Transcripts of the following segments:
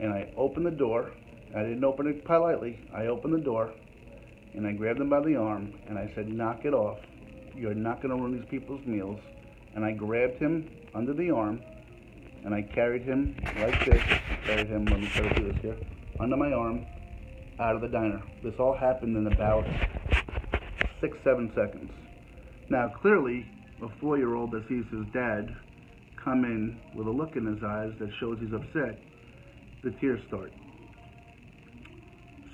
and I opened the door. I didn't open it politely. I opened the door, and I grabbed him by the arm, and I said, "Knock it off. You're not going to ruin these people's meals." And I grabbed him under the arm, and I carried him like this. Carried him, let me try to do this here, under my arm, out of the diner. This all happened in about 6, 7 seconds. Now, clearly, a 4-year-old that sees his dad come in with a look in his eyes that shows he's upset, the tears start.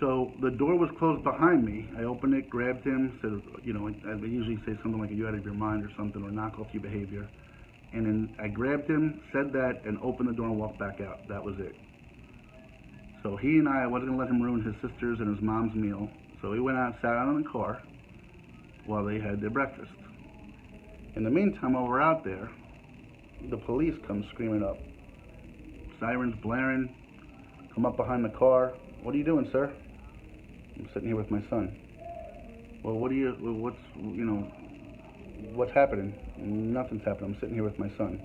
So the door was closed behind me. I opened it, grabbed him, said, I usually say something like, "Are you out of your mind?" or something, or "Knock off your behavior." And then I grabbed him, said that, and opened the door and walked back out. That was it. So I wasn't going to let him ruin his sister's and his mom's meal. So he went out, sat out in the car while they had their breakfast. In the meantime, while we're out there, the police come screaming up. Sirens blaring, come up behind the car. "What are you doing, sir?" "I'm sitting here with my son." "Well, what's happening?" "Nothing's happening. I'm sitting here with my son.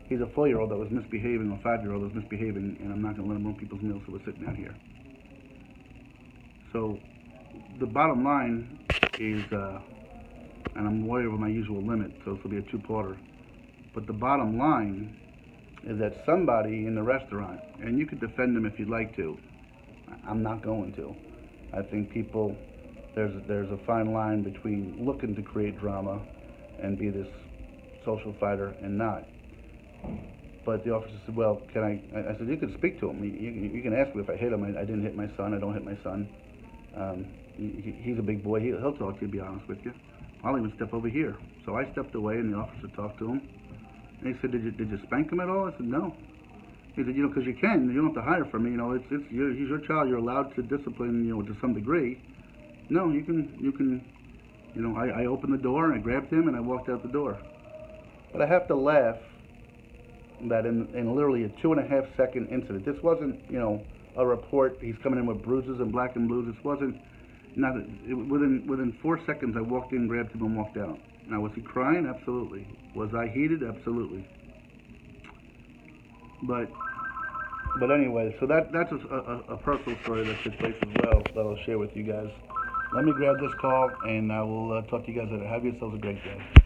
He's a 4-year-old that was misbehaving, or a 5-year-old that was misbehaving, and I'm not going to let him ruin people's meals, so we're sitting out here." So the bottom line is, and I'm way over my usual limit, so this will be a two-parter, but the bottom line is that somebody in the restaurant, and you could defend them if you'd like to, I'm not going to. I think there's a fine line between looking to create drama and be this social fighter and not. But the officer said, "Well, can I?" I said, "You can speak to him. You can ask me if I hit him. I didn't hit my son. I don't hit my son. He's a big boy. He'll talk to you, to be honest with you. I'll even step over here." So I stepped away, and the officer talked to him. And he said, Did you spank him at all?" I said, "No." He said, "Because you can. You don't have to hide it from me. He's your child. You're allowed to discipline, to some degree." "No, you can. I opened the door and I grabbed him and I walked out the door." But I have to laugh that in literally a 2.5 second incident, this wasn't, a report, "He's coming in with bruises and black and blues." This wasn't, within 4 seconds I walked in, grabbed him and walked out. Now, was he crying? Absolutely. Was I heated? Absolutely. But anyway, so that's a personal story that took place as well that I'll share with you guys. Let me grab this call, and I will talk to you guys later. Have yourselves a great day.